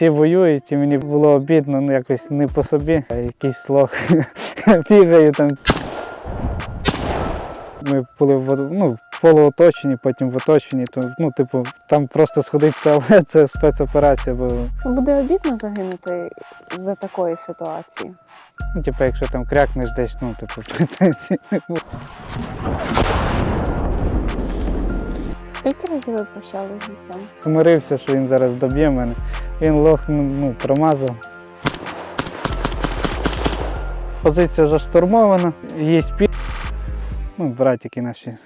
всі воюють, і мені було обідно, ну якось не по собі, а якийсь лох бігає там. Ми були в полуоточенні, потім в оточенні, то, там просто сходити в туалет, це спецоперація була. Буде обідно загинути за такої ситуації? Якщо там крякнеш десь, претензій не буде. Скільки разів ви прощали з життям? Змирився, що він зараз доб'є мене. Він лох, промазав. Позиція заштурмована, є братики наші.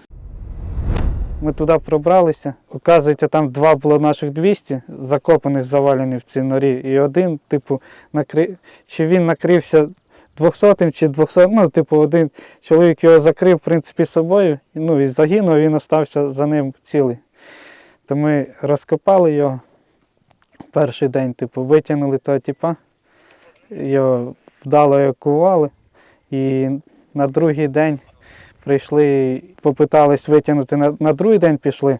Ми туди пробралися. Оказується, там 2 було наших 200, закопаних, завалені в цій норі. І один, чи він накрився 200-м, чи 200, один чоловік його закрив, в принципі, собою, і загинув, він остався за ним цілий. То ми розкопали його перший день, витягнули того тіпа, його вдало евакуювали, і на другий день прийшли, попитались витягнути, на другий день пішли.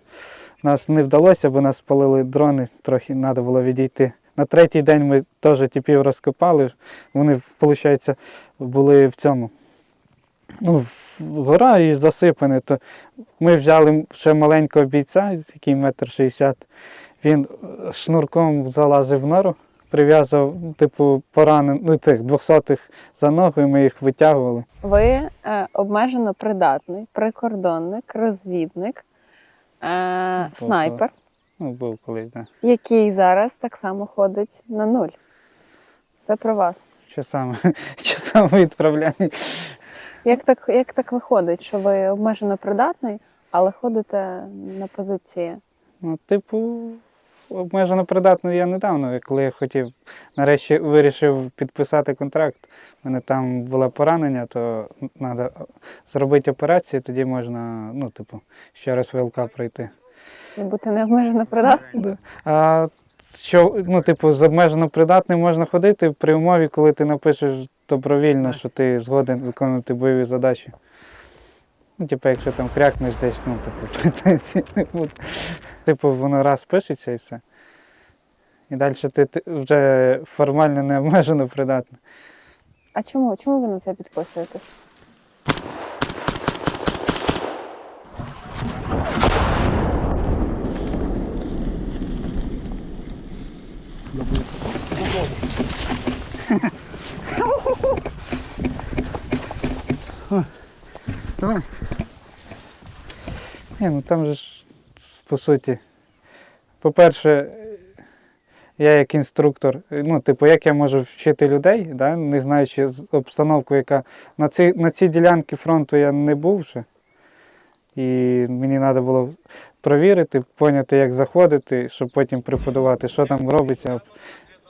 Нас не вдалося, бо нас спалили дрони, трохи треба було відійти. На третій день ми теж тіпів розкопали, вони, виходить, були в цьому. Гора і засипані. То ми взяли ще маленького бійця, який 1,60 м, він шнурком залазив в нору, прив'язав, поранених, тих 200-х за ногу, і ми їх витягували. Ви обмежено придатний, прикордонник, розвідник, снайпер, Був колись, так. який зараз так само ходить на нуль. Все про вас. Часами відправляють. Як так виходить, що ви обмежено придатний, але ходите на позиції? Обмежено придатний я недавно, коли я хотів, нарешті вирішив підписати контракт. У мене там було поранення, то треба зробити операцію, тоді можна, ще раз ВЛК пройти. І бути не обмежено придатним? А що, з обмежено придатним можна ходити при умові, коли ти напишеш добровільно, що ти згоден виконувати бойові задачі. Якщо там крякнеш десь, претензій не буде. Воно раз пишеться і все. І далі ти вже формально не обмежено придатний. А чому? Чому ви на це підписуєтесь? Давай. Там же ж, по суті, по-перше, я як інструктор, як я можу вчити людей, да, не знаючи обстановку, яка на цій ділянці фронту я не був ще. І мені треба було провірити, поняти, як заходити, щоб потім преподавати, що там робиться,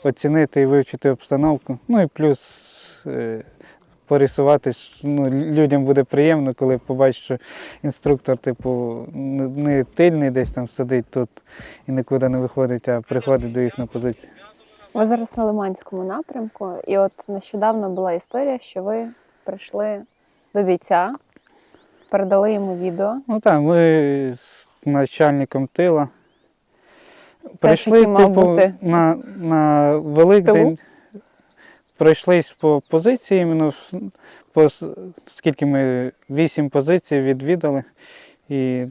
оцінити і вивчити обстановку. І плюс порисуватись, людям буде приємно, коли побачать, що інструктор, не тильний десь там сидить тут і нікуди не виходить, а приходить до їх на позицію. Ви зараз на Лиманському напрямку, і от нещодавно була історія, що ви прийшли до бійця, передали йому відео. Ми з начальником тила прийшли, на Великдень. Пройшлись по позиції, іменно, скільки ми 8 позицій відвідали і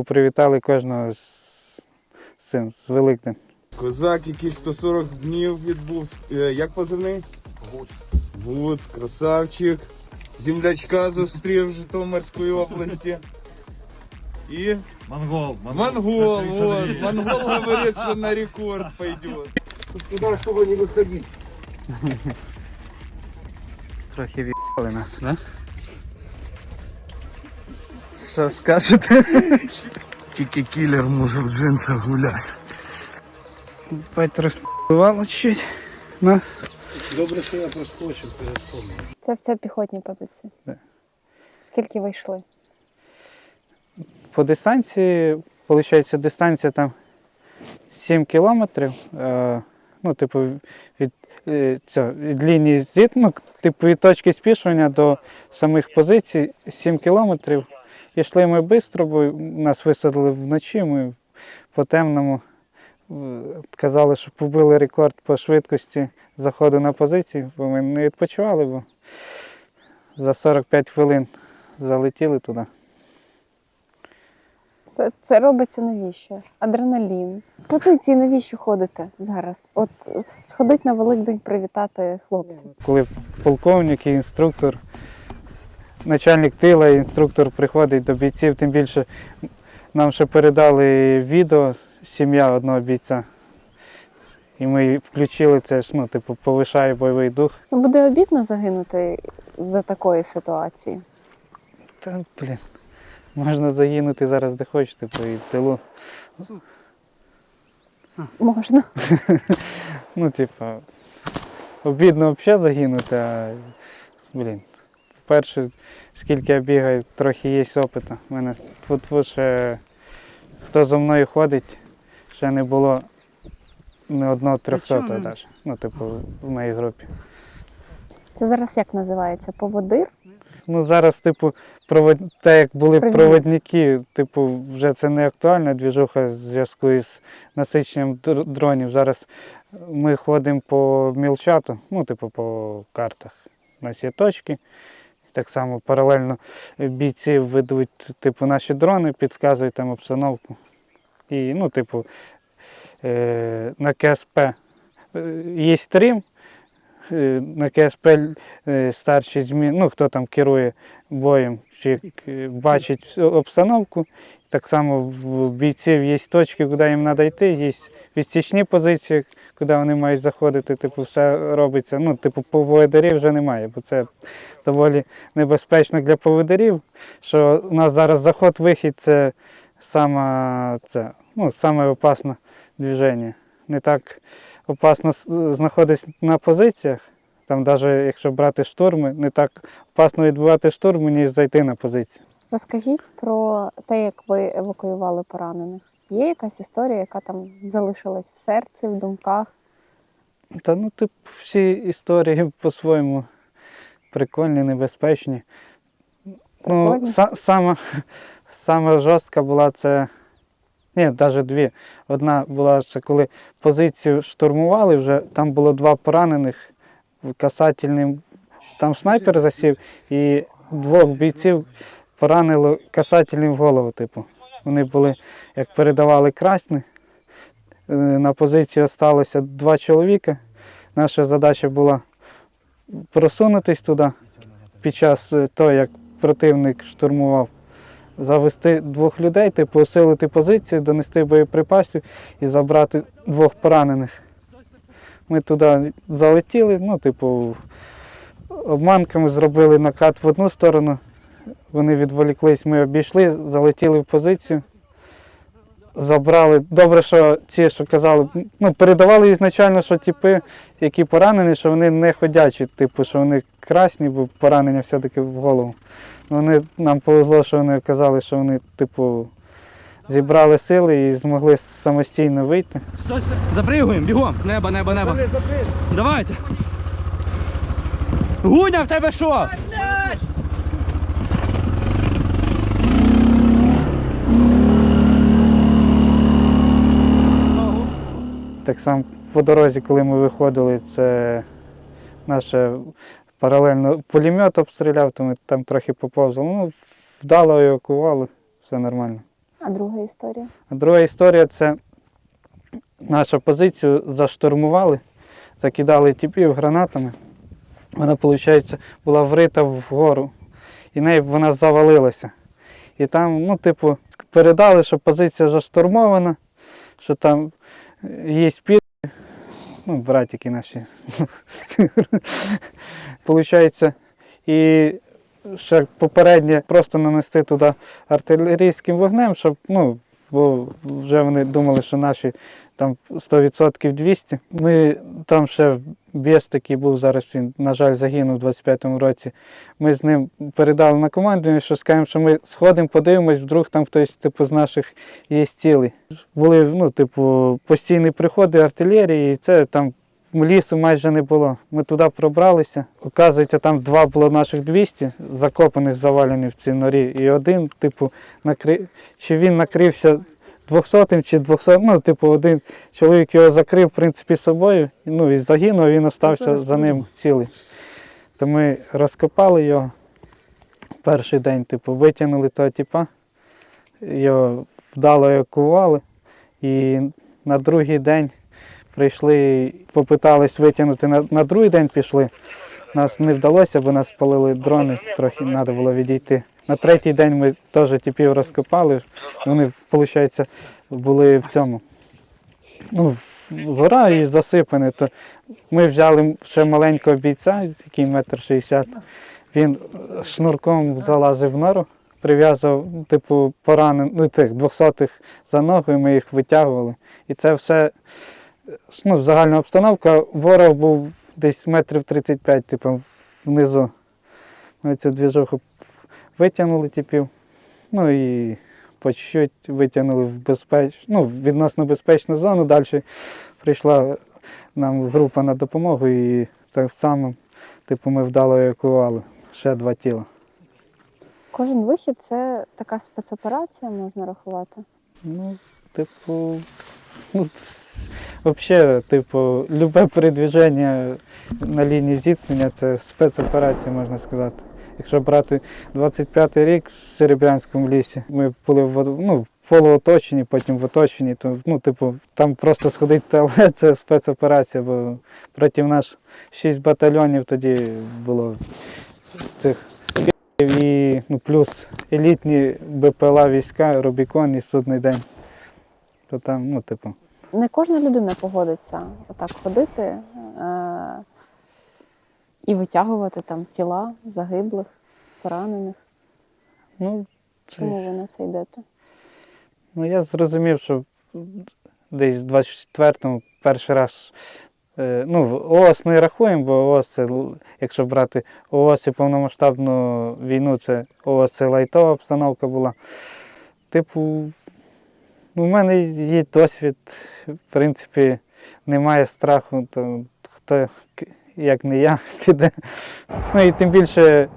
привітали кожного з Великдень. Козак, який 140 днів відбув, як позивний? Гуц, красавчик. Землячка зустрів в Житомирської області. І? Монгол, Монгол говорит, что на рекорд пойдет. Туда особо не выходить. Трохи в'їбали нас, да? Що скажете? Тільки кілер може в джинсах гуляти. Бать розпливало чуть. Добре, що я проскочив, то я помню. Це піхотні позиції? Так. Скільки ви йшли? По дистанції, виходить, дистанція там 7 кілометрів. Від лінії зіткнення, від точки спішування до самих позицій 7 кілометрів. Йшли ми швидко, бо нас висадили вночі, ми по темному Казали, що побили рекорд по швидкості заходу на позиції, бо ми не відпочивали, бо за 45 хвилин залетіли туди. Це робиться навіщо? Адреналін. Позиції навіщо ходите зараз? От сходить на Великдень привітати хлопців. Коли полковник і інструктор, начальник тила і інструктор приходить до бійців, тим більше нам ще передали відео, сім'я одного бійця. І ми включили це, ж, повишає бойовий дух. Ну, буде обідно загинути за такої ситуації. Та, можна загинути зараз де хочете, і в тилу. Можна. Обідно взагалі загинути, а, вперше, скільки я бігаю, трохи є опиту. У мене тут ще, хто за мною ходить, ще не було ні одного 300-го навіть, в моїй групі. Це зараз як називається? Поводир? Зараз, те, як були Привіт. проводники, вже це не актуальна двіжуха в зв'язку із насиченням дронів. Зараз ми ходимо по мілчату, по картах. У нас є точки. Так само паралельно бійці ведуть наші дрони, підказують там обстановку. І, на КСП є стрім, на КСП старші ЗМІ, хто там керує боєм, чи бачить обстановку. Так само в бійців є точки, куди їм треба йти, є відсічні позиції, куди вони мають заходити, все робиться. Поводирів вже немає, бо це доволі небезпечно для поводирів, що у нас зараз заход-вихід – це саме опасне движення. Не так опасно знаходитися на позиціях, там навіть якщо брати штурми, не так опасно відбивати штурми, ніж зайти на позицію. Розкажіть про те, як ви евакуювали поранених. Є якась історія, яка там залишилась в серці, в думках? Та всі історії по-своєму прикольні, небезпечні. Прикольні? Саме жорстка була це. Ні, навіть дві. Одна була, це коли позицію штурмували, вже там було 2 поранених, касательним, там снайпер засів, і 2 бійців поранило касательним в голову. Вони були, як передавали красні, на позиції залишилося 2 чоловіка. Наша задача була просунутися туди під час того, як противник штурмував. Завести 2 людей, усилити позицію, донести боєприпасів і забрати 2 поранених. Ми туди залетіли, обманками зробили накат в одну сторону, вони відволіклись, ми обійшли, залетіли в позицію, забрали. Добре, що ці, що казали, передавали ізначально, що типи, які поранені, що вони не ходячі, що вони красні, бо поранення все-таки в голову. Нам повезло, що вони казали, що вони зібрали сили і змогли самостійно вийти. Стой, запригуємо, бігом. Небо. Давайте. Гуня, в тебе що? Так само по дорозі, коли ми виходили, це наше паралельно пулемет обстріляв, то ми там трохи поповзали. Вдало евакували, все нормально. А друга історія? А друга історія – це нашу позицію заштурмували, закидали типів гранатами. Вона, виходить, була врита вгору, і вона завалилася. І там, передали, що позиція заштурмована, що там є братики наші. Получається, і ще попередньо просто нанести туди артилерійським вогнем, щоб, бо вже вони думали, що наші там 100% 200. Ми там ще Бєс такий був, зараз він, на жаль, загинув у 25-му році. Ми з ним передали на команду, що скажемо, що ми сходимо, подивимось, вдруг там хтось з наших є цілий. Були, постійні приходи артилерії, і це там лісу майже не було. Ми туди пробралися. Оказується, там 2 було наших 200, закопаних, завалених в цій норі. І один, чи він накрився 200-м чи 200, ну, типу, один чоловік його закрив, в принципі, собою, ну, і загинув, він остався за ним цілий. То ми розкопали його перший день, типу, витягнули того типа, його вдало евакуювали, і на другий день прийшли, попитались витягнути, на другий день пішли. Нас не вдалося, бо нас спалили дрони, трохи треба було відійти. На третій день ми теж типів розкопали, вони, виходить, були в цьому. Ну, гора і засипані. То ми взяли ще маленького бійця, який 1,60 м. Він шнурком залазив в нору, прив'язав, типу, поранених, ну, тих 200-х за ногу, і ми їх витягували. І це все, ну, загальна обстановка. Ворог був десь 35 м, типу, внизу. Ми цю двіжуху витягнули типів, ну і по чуть-чуть витягнули в відносно безпечну зону. Далі прийшла нам група на допомогу і так само, типу, ми вдало евакуювали ще 2 тіла. Кожен вихід це така спецоперація, можна рахувати. Ну, типу, взагалі, типу, любе передвіження на лінії зіткнення це спецоперація, можна сказати. Якщо брати 25-й рік в Серебрянському лісі, ми були в полуоточенні, потім в оточенні, то, ну, типу, там просто сходити в туалет – це спецоперація, бо проти нас 6 батальйонів тоді було цих і, ну, плюс елітні БПЛА війська, Рубікон і Судний день. То там, ну, типу. Не кожна людина погодиться отак ходити і витягувати там тіла загиблих, поранених. Ну, Чому ви на це йдете? ну, я зрозумів, що десь в 24-му перший раз, ну, ООС не рахуємо, бо ООС це, якщо брати ООС і повномасштабну війну, це ООС це лайтова обстановка була. Типу, ну, в мене є досвід, в принципі, немає страху, то хто, як не я, піде. Ну і тим більше,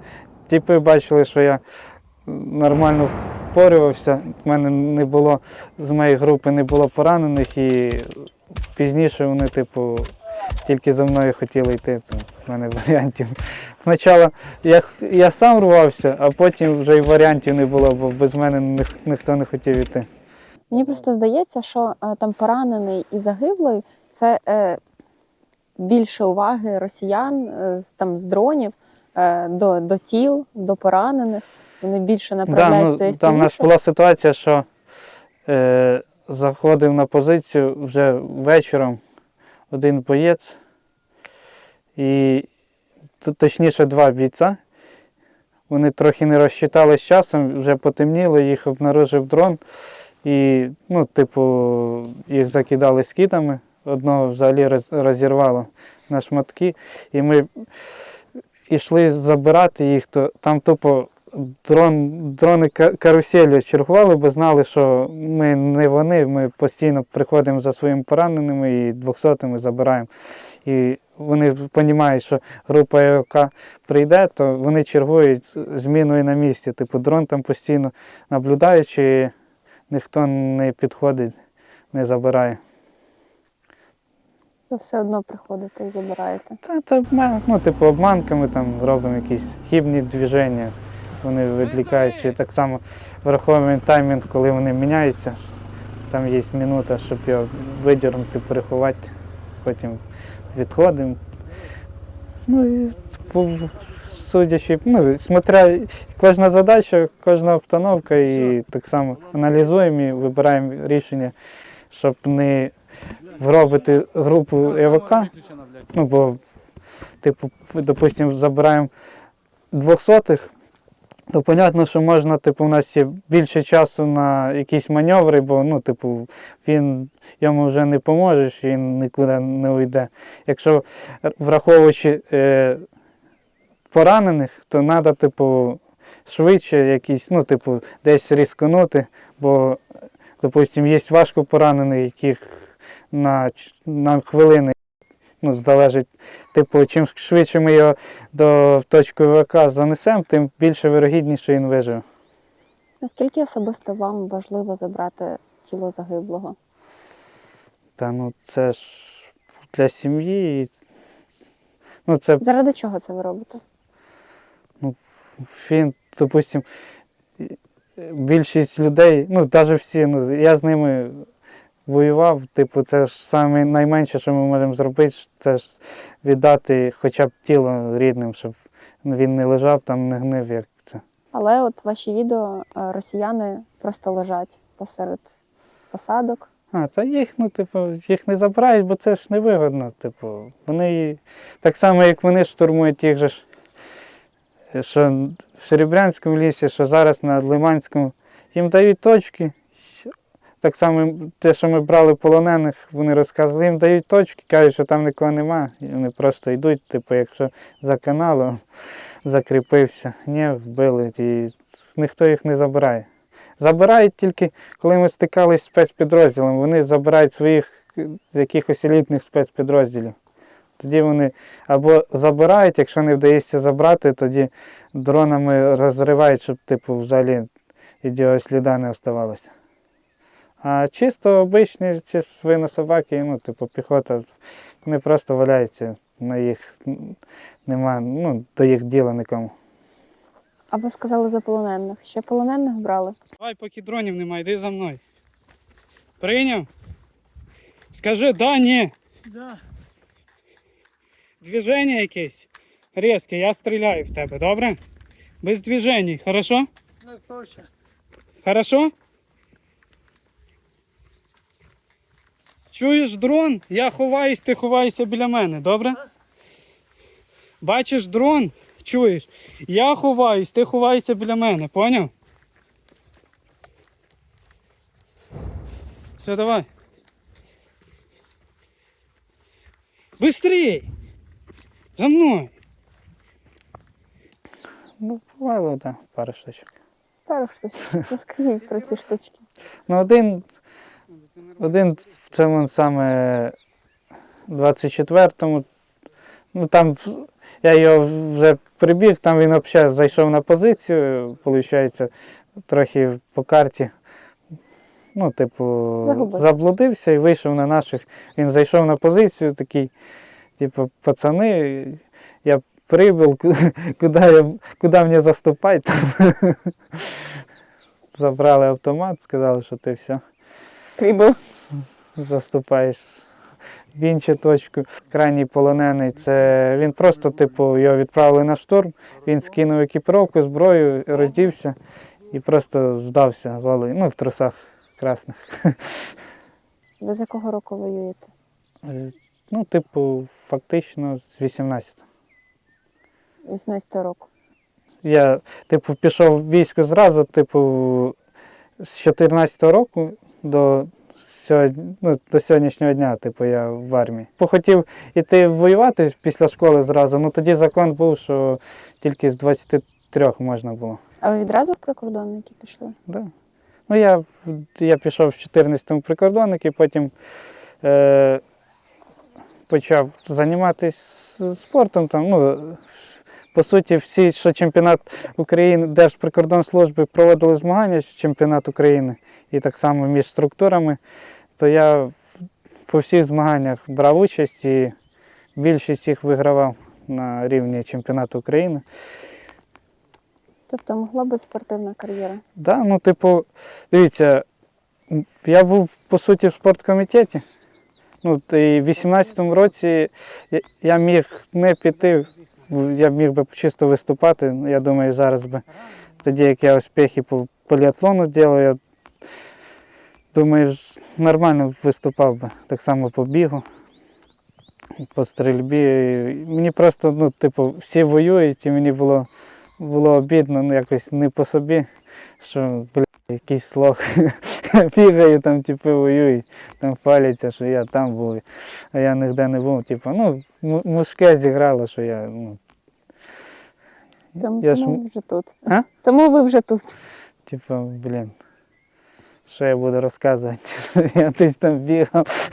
типи бачили, що я нормально впорювався. У мене не було, з моєї групи не було поранених, і пізніше вони, типу, тільки за мною хотіли йти. То в мене варіантів. Спочатку я сам рвався, а потім вже й варіантів не було, бо без мене ніхто не хотів йти. Мені просто здається, що там поранений і загиблий – це більше уваги росіян з дронів до тіл, до поранених. Вони більше направляють да, ну, там у нас була ситуація, що заходив на позицію вже вечором один боєць, і точніше 2 бійця. Вони трохи не розчитали з часом, вже потемніло, їх обнаружив дрон. І, ну, типу, їх закидали скидами, одного взагалі розірвало на шматки. І ми йшли забирати їх, то там тупо дрони каруселі чергували, бо знали, що ми не вони, ми постійно приходимо за своїми пораненими і 200-ми забираємо. І вони розуміють, що група ЕОК прийде, то вони чергують зміною на місці. Типу, дрон там постійно наблюдаючи, ніхто не підходить, не забирає. Ви все одно приходите і забираєте. Ну, типу, обманками там робимо якісь хибні движення, вони відлікають. І так само враховуємо таймінг, коли вони міняються. Там є минута, щоб його видірнути, переховати, потім відходимо. Ну і судячи, ну, смотря кожна задача, кожна обстановка, і так само аналізуємо і вибираємо рішення, щоб не вробити групу ЕВК, ну, бо, типу, допустимо, забираємо 200-х, то зрозуміло, що можна, типу, у нас є більше часу на якісь маневри, бо, ну, типу, йому вже не поможеш, він нікуди не уйде. Якщо враховуючи поранених, то треба, типу, швидше якісь, ну, типу, десь різконути, бо, допустимо, є важко поранений, яких на хвилини, ну, залежить, типу, чим швидше ми його до точки ВК занесемо, тим більше вирогідніше він виживе. Наскільки особисто вам важливо забрати тіло загиблого? Та ну це ж для сім'ї. Ну, це Заради чого це ви робите? він, допустим, більшість людей, ну навіть всі, ну я з ними воював, типу, це ж саме найменше, що ми можемо зробити, це ж віддати хоча б тіло рідним, щоб він не лежав там, не гнив, як це. Але от ваші відео росіяни просто лежать посеред посадок. Та їх, ну, типу, їх не забирають, бо це ж невигодно. Типу, вони так само, як вони штурмують їх же ж, що в Серебрянському лісі, що зараз на Лиманському, їм дають точки. Так само те, що ми брали полонених, вони розказували, їм дають точки, кажуть, що там нікого нема. І вони просто йдуть, типу, якщо за каналом закріпився, ні, вбили, і ніхто їх не забирає. Забирають тільки, коли ми стикалися з спецпідрозділом, вони забирають своїх з якихось елітних спецпідрозділів. Тоді вони або забирають, якщо не вдається забрати, тоді дронами розривають, щоб типу, взагалі від його сліда не оставалося. А чисто обичні ці свинособаки, ну, типу піхота, вони просто валяються, на їх нема, ну, до їх діла нікому. А ви сказали за полонених. Ще полонених брали? Давай, поки дронів немає, йди за мною. Прийняв? Скажи, да, ні. Да. Движення якесь різке, я стріляю в тебе, добре? Без движень, хорошо? Ну, точно. Хорошо? Чуєш дрон? Я ховаюсь, ти ховаєшся біля мене, добре? Бачиш дрон? Чуєш? Я ховаюсь, ти ховаєшся біля мене, поняв? Все, давай. Быстрей! За мною! Ну, бувало, так, пару штучок. Пару штучок. Розкажіть про ці штучки. Ну, один в цьому саме 24-му, ну там я його вже прибіг, там він взагалі зайшов на позицію, виходить, трохи по карті, ну, типу, заблудився і вийшов на наших. Він зайшов на позицію, такий, типу, пацани, я прибув, куди мені заступати? Забрали автомат, сказали, що ти все. Прибув. Заступаєш в іншу точку. Крайній полонений, це він просто, типу, його відправили на штурм, він скинув екіпіровку, зброю, роздівся і просто здався голий, ну, в трусах красних. Ви з якого року воюєте? Ну, типу, фактично з 18. 18-го року. Я, типу, пішов в військо зразу, типу, з 14-го року до сьогоднішнього дня, типу, я в армії. Хотів іти воювати після школи зразу, ну тоді закон був, що тільки з 23 можна було. А ви відразу в прикордонники пішли? Да. Ну, я пішов в 14-му прикордонник і потім почав займатися спортом. Там, ну, по суті, всі, що чемпіонат України, Держприкордонслужби проводили змагання, чемпіонат України, і так само між структурами, то я по всіх змаганнях брав участь і більшість їх вигравав на рівні чемпіонату України. Тобто могла бути спортивна кар'єра? Да, ну, типу, дивіться, я був, по суті, в спорткомітеті. Ну, і в 18-му році я міг не піти, я міг би чисто виступати. Я думаю, зараз би, тоді як я успіхи по поліатлону робив, я думаю, нормально виступав би. Так само по бігу, по стрільбі. Мені просто, ну, типу, всі воюють, і мені було обідно, ну, якось не по собі, що, якийсь лох бігає, там, типу, воює, там паляться, що я там був, а я ніде не був. Типу, ну, мужське зіграло, що я, ну... Тому ви вже тут. А? Тому ви вже тут. Типу, що я буду розказувати, я десь там бігав,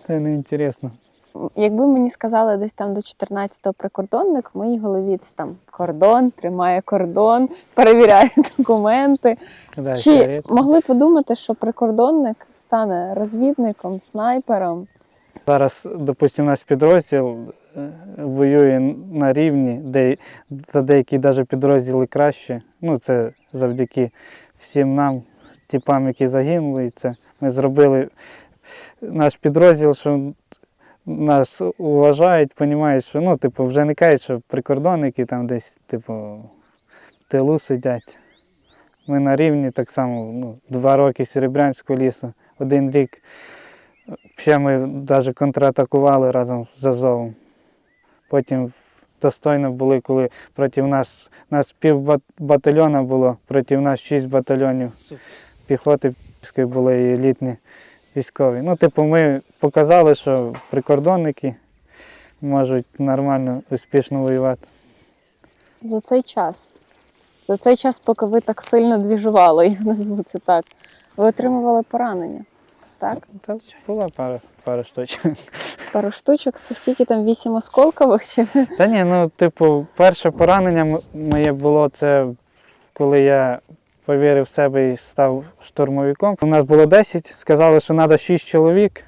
це не інтересно. Якби мені сказали десь там до 14-го прикордонник, в моїй голові це там кордон, тримає кордон, перевіряє документи. Кидає Чи сигарети. могли подумати, що прикордонник стане розвідником, снайпером? Зараз, допустимо, наш підрозділ воює на рівні, де за деякі навіть підрозділи краще. Ну, це завдяки всім нам, типам, які загинули. І це ми зробили наш підрозділ, що нас вважають, розуміють, що ну, типу, вже не кажуть, що прикордонники там десь типу, в тилу сидять. Ми на рівні так само, 2 роки Серебрянського лісу, 1 рік. Ще ми навіть контратакували разом з Азовом. Потім достойно були, коли проти нас пів батальйона було, проти нас 6 батальйонів піхоти були і елітні військові. Ну, типу, ми показали, що прикордонники можуть нормально, успішно воювати. За цей час, поки ви так сильно двіжували, я назву це так, ви отримували поранення, так? Та була пара штучок. Пару штучок, це скільки там, 8 осколкових? Чи... Та ні, ну, типу, перше поранення моє було це, коли я повірив в себе і став штурмовиком. У нас було 10, сказали, що треба 6 чоловік,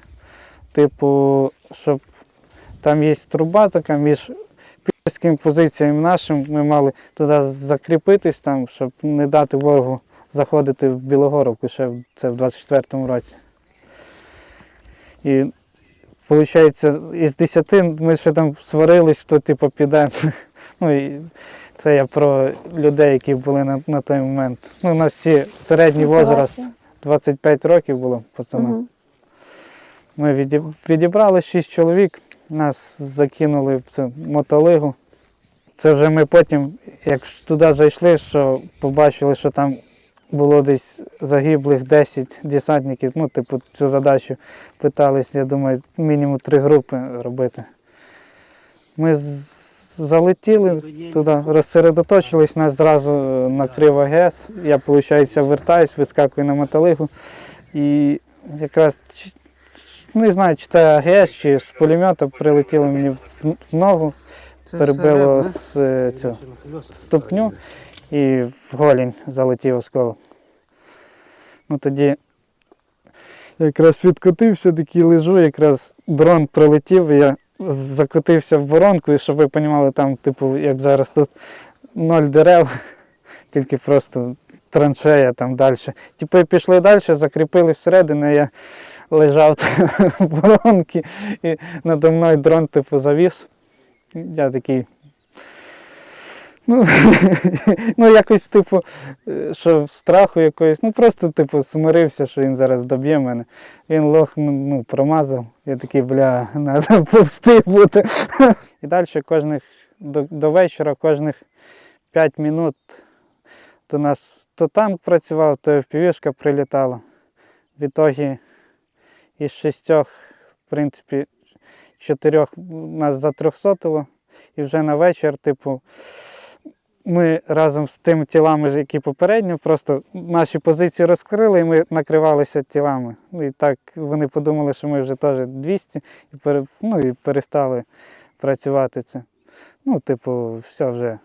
типу, щоб там є труба така між піськими позиціями нашим, ми мали туди закріпитись, там, щоб не дати ворогу заходити в Білогоровку, ще це в 24-му році. І виходить, із 10 ми ще там сварились, хто типу піде. Ну, і це я про людей, які були на той момент. Ну, у нас всі середній возраст 25 років було, пацанам. Угу. Ми відібрали 6 чоловік, нас закинули в цю мотолигу. Це вже ми потім, як туди зайшли, що побачили, що там було десь загиблих 10 десантників. Ну, типу, цю задачу питалися, я думаю, мінімум 3 групи робити. Ми залетіли туди, розсередоточились, нас зразу накрив АГС. Я, виходить, вертаюсь, вискакую на мотолигу. І якраз, не знаю, чи це АГС, чи з пулемета прилетіло мені в ногу, перебило з ступню і в голінь залетів осколок. Ну, тоді якраз відкотився, такий лежу, якраз дрон прилетів, і я закотився в воронку, і щоб ви розуміли, там, типу, як зараз тут 0 дерев, тільки просто траншея там далі. Типу, пішли далі, закріпили всередину, я лежав в воронці, і надо мною дрон, типу, завіс. Я такий, ну якось, типу, що страху якоїсь, ну просто, типу, смирився, що він зараз доб'є мене. Він лох, ну, промазав. Я такий, бля, треба повсти бути. І далі до вечора, кожних 5 минут до нас то танк працював, то FPV-шка прилітала. В ітогі із 6, в принципі, 4 нас затрьохсотило. І вже на вечір, типу, ми разом з тими тілами, які попередньо, просто наші позиції розкрили і ми накривалися тілами. І так вони подумали, що ми вже теж 200 і перестали працювати це. Ну, типу, все вже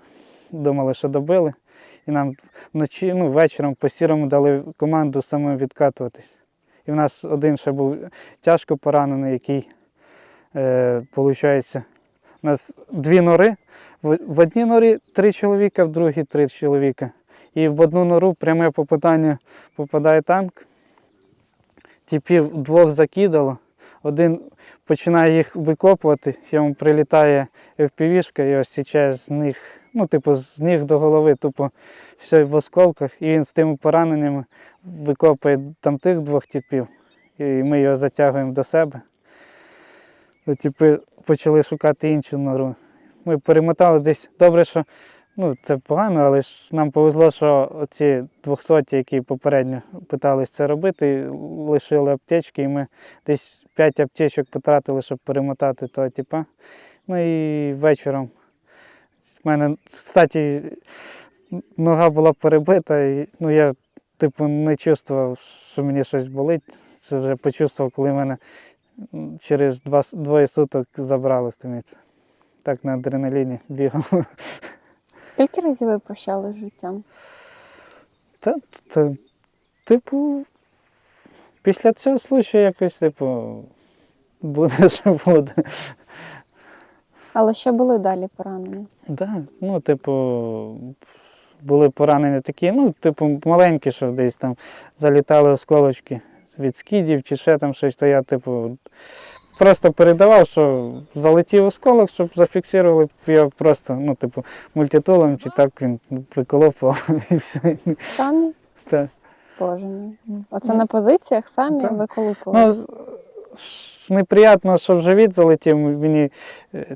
думали, що добили. І нам вночі, вечором по сірому дали команду самим відкатуватись. І в нас один ще був тяжко поранений, який, виходить, у нас 2 нори. В одній норі 3 чоловіка, в другій 3 чоловіка. І в одну нору пряме попадання попадає танк. Типів 2 закидало. Один починає їх викопувати, йому прилітає FPV-шка і ось січає з них, з ніг до голови, тупо все в осколках. І він з тими пораненнями викопує там тих 2 типів. І ми його затягуємо до себе. Типи почали шукати іншу нору. Ми перемотали десь, добре, що, це погано, але ж нам повезло, що ці 200, які попередньо питались це робити, лишили аптечки, і ми десь 5 аптечок потратили, щоб перемотати того типа. Ну і вечором. В мене, кстати, нога була перебита, і я, не чувствував, що мені щось болить. Це вже почувствував, коли в мене через двоє суток забрали з тиміць. Так на адреналіні бігав. Скільки разів ви прощали з життям? Типу, після цього случаю якось, типу, буде, що буде. Але ще були далі поранені. Да, ну, типу, були поранені такі, ну, типу, маленькі, що десь там залітали осколочки від скидів чи ще там щось, то я, типу, просто передавав, що залетів осколок, щоб зафіксували його просто, ну, типу, мультитулом, чи так він виколопував і все. Самі? Так. Боже мій. Оце на позиціях самі Так. виколупували? Ну, неприємно, що в живіт залетів, мені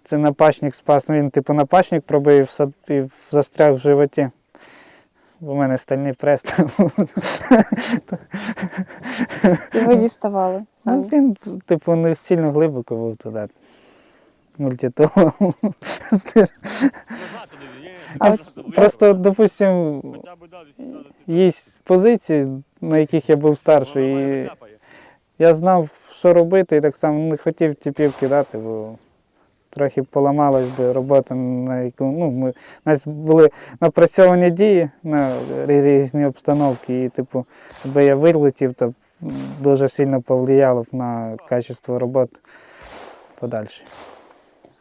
це напачник спас, ну, він типу напачник пробив і застряг в животі. Бо в мене стальний прес. І ви діставали Ну, самі? він, типу, не сильно глибоко був туди. Мультитулом. А от Просто, допустим, є позиції, на яких я був старший, і я знав, що робити, і так само не хотів типів кидати, бо трохи поламалась би робота, на яку, ну, у нас були напрацьовані дії на різні обстановки, і, типу, якби я вилетів, то дуже сильно повлияло б на качество роботи подальше.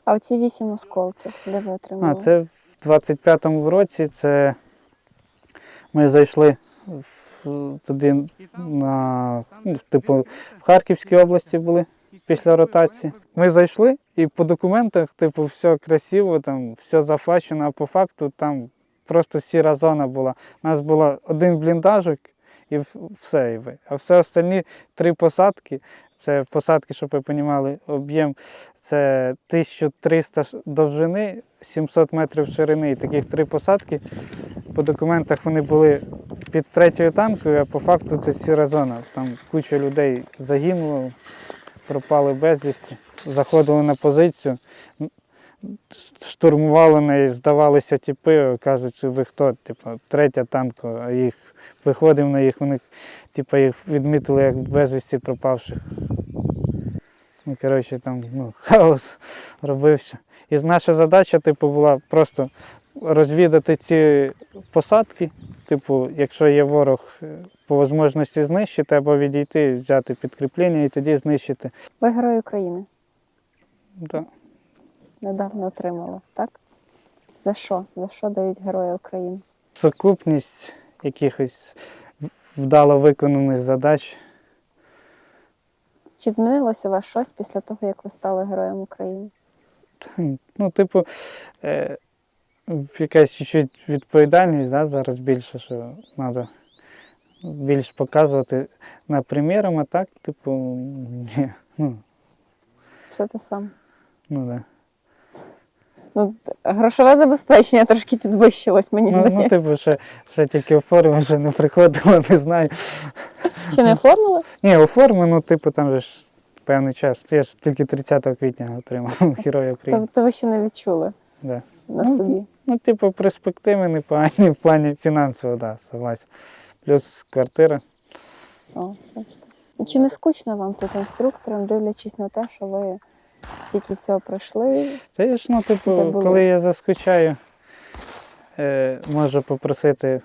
А оці 8 осколків, де ви отримали? Це в 25-му році, це ми зайшли туди типу, в Харківській області були після ротації. Ми зайшли і по документах, типу, все красиво, там, все зафачено, а по факту там просто сіра зона була. У нас було один бліндажик і все. А все остальні 3 посадки, це посадки, щоб ви розуміли, об'єм, це 1300 довжини, 700 метрів ширини. І таких 3 посадки. По документах вони були під 3-ю танкою, а по факту це сіра зона. Там куча людей загинуло, пропали безвісті, заходили на позицію, штурмували неї, здавалися тіпи, кажуть, ви хто, типу, 3-я танкова, а їх виходимо на їх, вони типу, їх відмітили як безвісті пропавших. Ну, коротше, там хаос робився. І наша задача, типу, була просто розвідати ці посадки, типу, якщо є ворог, по можливості знищити або відійти, взяти підкріплення і тоді знищити. Ви Герой України. Да. Недавно отримали, так? За що? За що дають Герої України? Сукупність якихось вдало виконаних задач. Чи змінилося у вас щось після того, як ви стали Героєм України? Ну, типу, якась чуть-чуть відповідальність, да, зараз більше, що треба більш показувати на примірам, а так, типу, ні. Все те саме. Да. Ну, грошове забезпечення трошки підвищилось, мені здається. Типу, ще тільки оформлено, вже не приходило, не знаю. Ще не оформили? Ні, оформлено, типу, там же ж певний час. Я ж тільки 30 квітня отримав Героя України. То ви ще не відчули Да. на собі? Ну, типу, перспективи непогані в плані фінансово, да, согласен. Плюс квартира. О, бачите. Чи не скучно вам тут інструктором, дивлячись на те, що ви стільки всього пройшли? Та я ж, Де типу, були? коли я заскучаю, можу попросити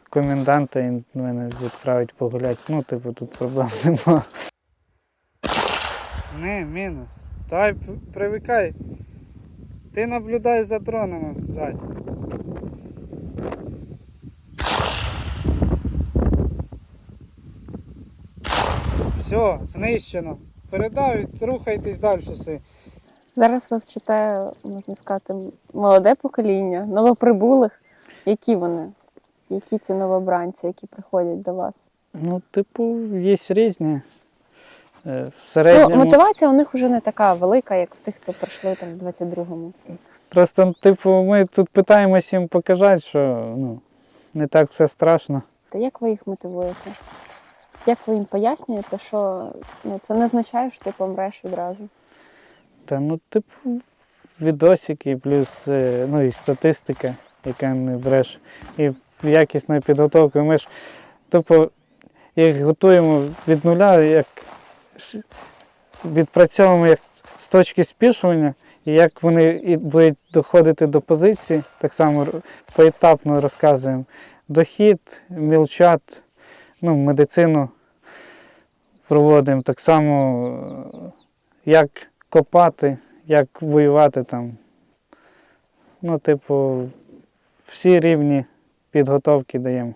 коменданта, і мене відправить погуляти. Ну, типу, тут проблем нема. Не, мінус. Давай привикай. Ти наблюдай за дронами ззаді. Все, знищено. Передав, рухайтесь далі собі. Зараз ви вчите, можна сказати, молоде покоління, новоприбулих. Які вони? Які ці новобранці, які приходять до вас? Ну, типу, є різні. В середньому... Ну, мотивація у них вже не така велика, як в тих, хто прийшли там в 22-му. Просто, типу, ми тут питаємось їм показати, що не так все страшно. То як ви їх мотивуєте? Як ви їм пояснюєте, що це не означає, що ти помреш відразу? Та, типу, відосики, плюс і статистика, яка не бреше. І якісною підготовкою. Ми ж, типу, їх готуємо від нуля, як відпрацьовуємо як з точки спішування, і як вони і будуть доходити до позиції, так само поетапно розказуємо. Дохід, мілчат, ну, медицину проводимо. Так само, як копати, як воювати там. Ну, типу, всі рівні підготовки даємо.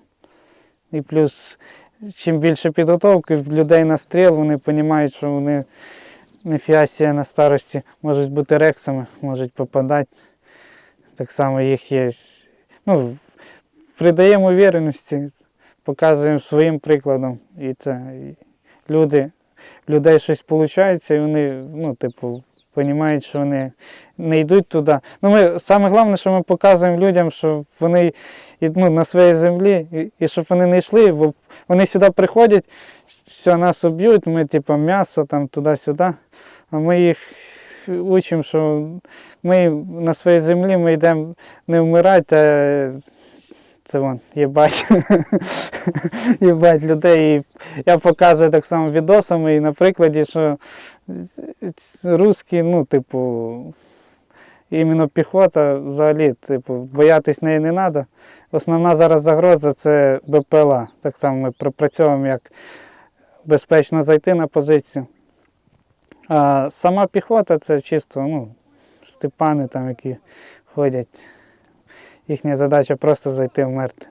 І плюс, чим більше підготовки в людей на стріл, вони розуміють, що вони ніфіга на старості можуть бути рексами, можуть попадати. Так само їх є. Ну, придаємо увереності, показуємо своїм прикладом. І це і людей щось виходить, і вони, ну, типу, розуміють, що вони не йдуть туди. Ну, саме головне, що ми показуємо людям, що вони, ну, на своїй землі, і щоб вони не йшли, бо вони сюди приходять, все, нас уб'ють, ми типу м'ясо там туди-сюди, а ми їх учимо, що ми на своїй землі ми йдемо не вмирати, а це вон, їбать. Їбать людей. І я показую так само відосами і на прикладі, що русські, ну, типу, іменно піхота взагалі, типу, боятись неї не треба. Основна зараз загроза – це БПЛА. Так само ми пропрацьовуємо, як безпечно зайти на позицію. А сама піхота – це чисто, ну, степани там, які ходять. Їхня задача просто зайти вмерти.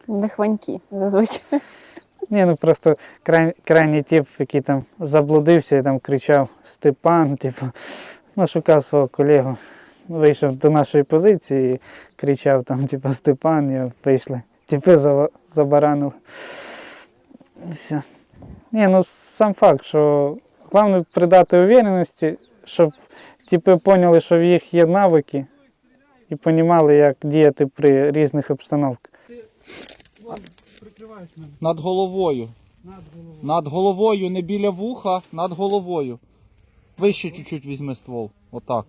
Лихванькі зазвичай. Ні, ну просто крайній тип, який там заблудився і там кричав «Степан», типу, ну, шукав свого колегу. Вийшов до нашої позиції і кричав там, типу, «Степан», і прийшли. Типи забаранили. Все. Ні, ну сам факт, що головне придати увереності, щоб типи поняли, що в їх є навики і розуміли, як діяти при різних обстановках. Над головою. Над головою, не біля вуха, над головою. Вище чуть-чуть візьми ствол. Отак.